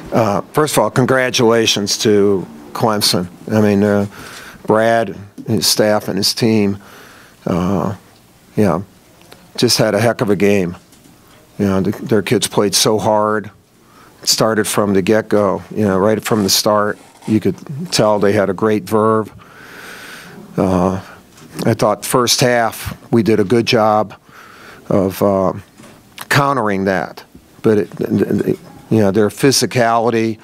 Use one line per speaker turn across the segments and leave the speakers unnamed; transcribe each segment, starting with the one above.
First of all, congratulations to Clemson. I mean, Brad, his staff, and his team, just had a heck of a game. Their kids played so hard. It started from the get-go. Right from the start, you could tell they had a great verve. I thought first half we did a good job of countering that, but their physicality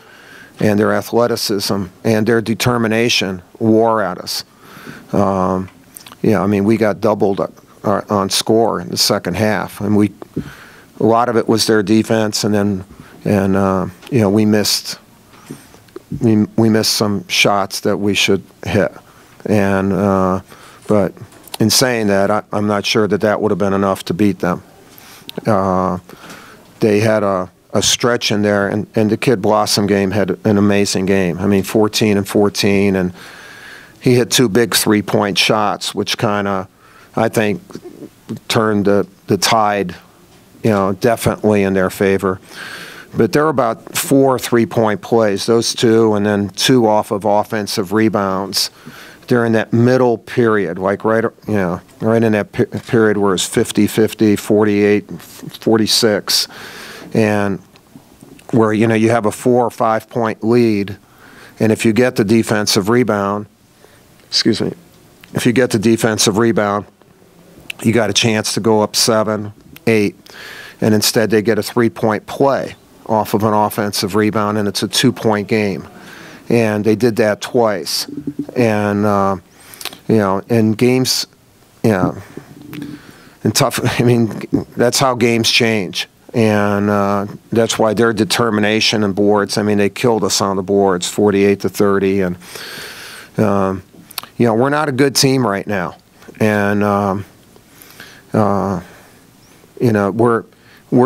and their athleticism and their determination wore at us. I mean, we got doubled on score in the second half, and a lot of it was their defense, and we missed some shots that we should hit, but in saying that, I'm not sure that would have been enough to beat them. They had a stretch in there, and the kid Blossom game had an amazing game. I mean, 14 and 14, and he hit 2 big 3-point shots, which kind of, I think, turned the tide, definitely in their favor. But there were about 4 3-point plays, those 2, and then 2 off of offensive rebounds during that middle period, like right in that period where it's 50-50, 48-46, and where you have a 4 or 5 point lead, and if you get the defensive rebound, you got a chance to go up 7, 8, and instead they get a 3-point play off of an offensive rebound, and it's a 2-point game. And they did that twice. And, in games, in tough, I mean, that's how games change. And that's why their determination and boards, I mean, they killed us on the boards, 48-30. And, we're not a good team right now. And, we're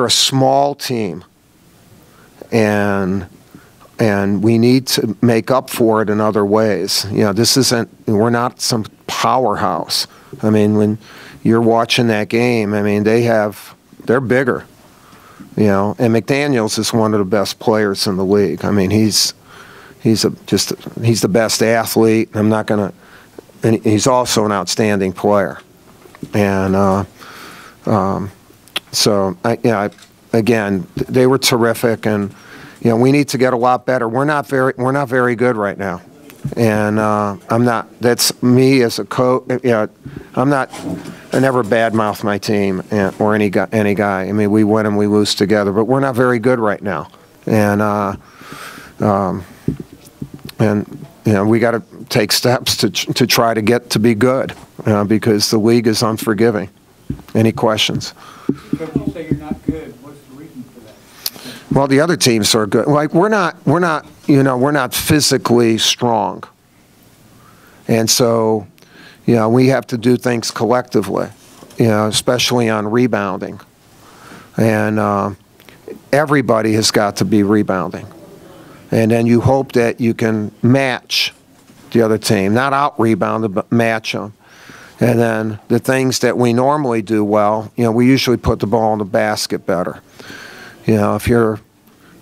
a small team. And we need to make up for it in other ways. We're not some powerhouse. I mean, when you're watching that game, I mean, they're bigger, and McDaniels is one of the best players in the league. I mean, he's the best athlete. And he's also an outstanding player. And again, they were terrific, and we need to get a lot better. We're not very good right now, and that's me as a coach. I never badmouth my team or any guy. I mean, we win and we lose together, but we're not very good right now, and we got to take steps to try to get to be good, because the league is unforgiving. Any questions?
Coach, you say you're not good. What's the reason for that?
Well, the other teams are good. Like we're not physically strong, and so, we have to do things collectively, especially on rebounding, and everybody has got to be rebounding, and then you hope that you can match the other team, not out-rebound them, but match them. And then the things that we normally do well, we usually put the ball in the basket better. If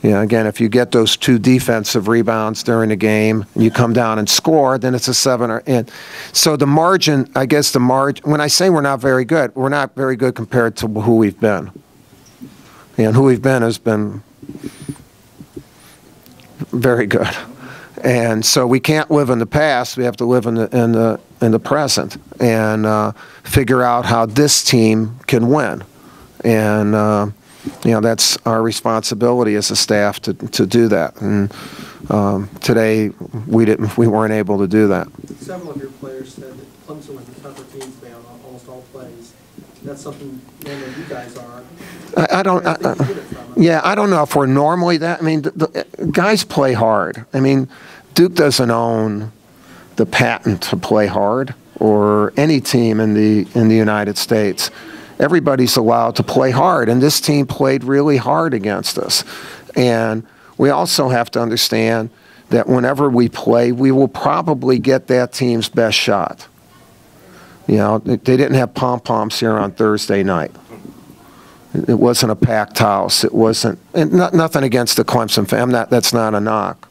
if you get those 2 defensive rebounds during the game, and you come down and score, then it's a 7 or 8. So the margin, when I say we're not very good compared to who we've been. And who we've been has been very good. And so we can't live in the past. We have to live in the present and figure out how this team can win. And that's our responsibility as a staff to do that. And today we weren't able to do that.
Several of your players said that Clemson was the tougher team today on almost all plays. That's something normally you guys are.
I don't know if we're normally that. I mean, the guys play hard. I mean, Duke doesn't own the patent to play hard, or any team in the United States. Everybody's allowed to play hard, and this team played really hard against us. And we also have to understand that whenever we play, we will probably get that team's best shot. They didn't have pom-poms here on Thursday night. It wasn't a packed house. It wasn't, and nothing against the Clemson fan. That's not a knock.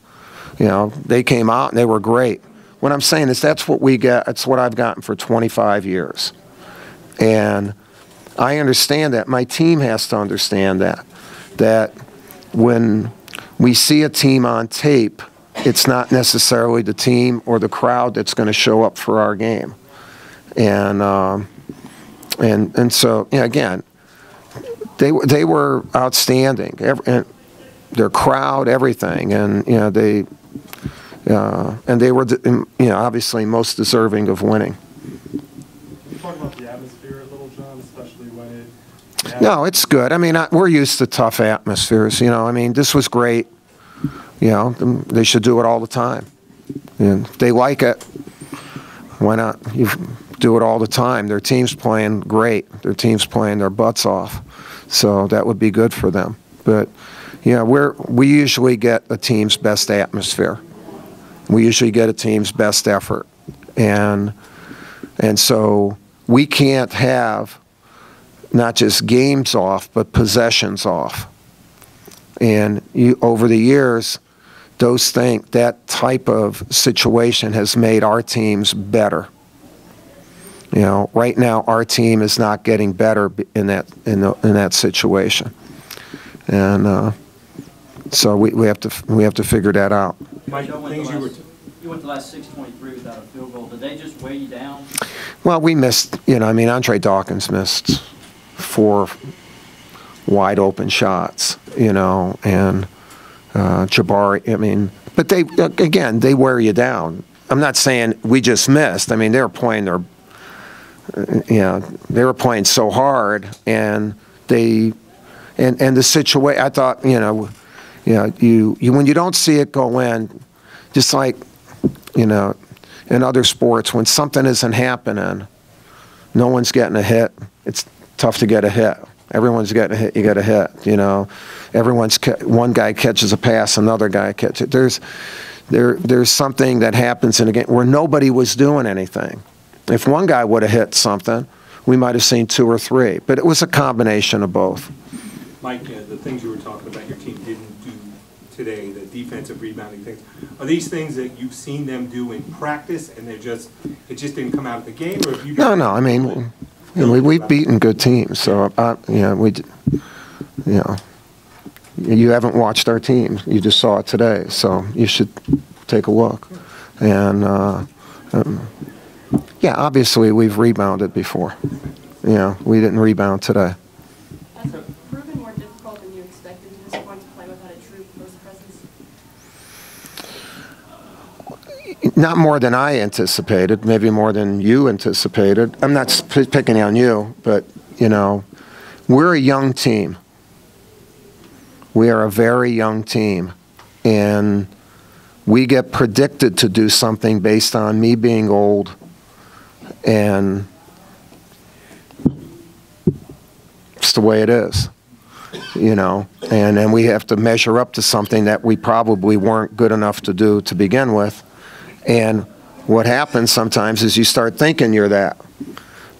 You know, they came out and they were great. What I'm saying is that's what we get. That's what I've gotten for 25 years. And I understand that. My team has to understand that when we see a team on tape, it's not necessarily the team or the crowd that's going to show up for our game. And so, you know, again, they were outstanding. Their crowd, everything, and you know they were, you know, obviously most deserving of winning.
Can you talk about the atmosphere a little, John, especially when it?
No, it's good. I mean, we're used to tough atmospheres. You know, I mean, this was great. You know, they should do it all the time. And if they like it, why not? You do it all the time. Their team's playing great. Their team's playing their butts off. So that would be good for them. But, you know, we usually get a team's best atmosphere. We usually get a team's best effort. And so we can't have not just games off, but possessions off. And over the years, that type of situation has made our teams better. You know, right now our team is not getting better in that situation, and so we have to figure that out.
Mike,
you went the last 6:23 without a field goal. Did they just weigh you down?
Well, we missed. You know, I mean, Andre Dawkins missed 4 wide open shots. You know, and Jabari. I mean, but they wear you down. I'm not saying we just missed. I mean, they were playing their. You know, they were playing so hard, and the situation. I thought, you when you don't see it go in, just like, you know, in other sports, when something isn't happening, no one's getting a hit. It's tough to get a hit. Everyone's getting a hit. You get a hit. You know, one guy catches a pass, another guy catches it. There's something that happens in a game where nobody was doing anything. If one guy would have hit something, we might have seen 2 or 3. But it was a combination of both.
Mike, the things you were talking about your team didn't do today, the defensive rebounding things, are these things that you've seen them do in practice and it just didn't come out of the game? Or have you
No. I mean, we've beaten good teams. So, you haven't watched our team. You just saw it today. So you should take a look. And, yeah, obviously we've rebounded before. You know, we didn't rebound today.
Has it proven more difficult than you expected to this point to play without a true post presence?
Not more than I anticipated, maybe more than you anticipated. I'm not picking on you, but, you know, we're a young team. We are a very young team. And we get predicted to do something based on me being old. And it's the way it is, you know, and then we have to measure up to something that we probably weren't good enough to do to begin with. And what happens sometimes is you start thinking you're that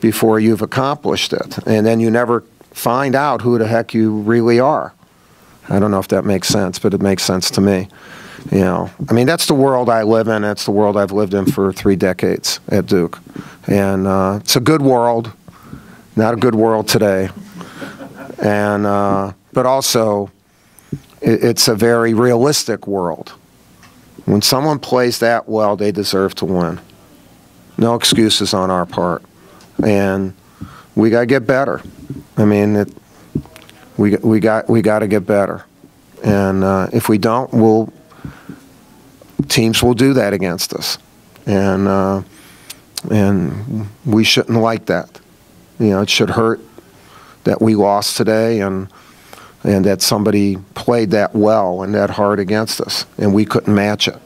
before you've accomplished it. And then you never find out who the heck you really are. I don't know if that makes sense, but it makes sense to me. You know, I mean, that's the world I live in. That's the world I've lived in for 3 decades at Duke. And it's a good world, not a good world today. And but also, it's a very realistic world. When someone plays that well, they deserve to win. No excuses on our part. And we got to get better. I mean, we got to get better. And if we don't, teams will do that against us, and we shouldn't like that. You know, it should hurt that we lost today, and that somebody played that well and that hard against us, and we couldn't match it.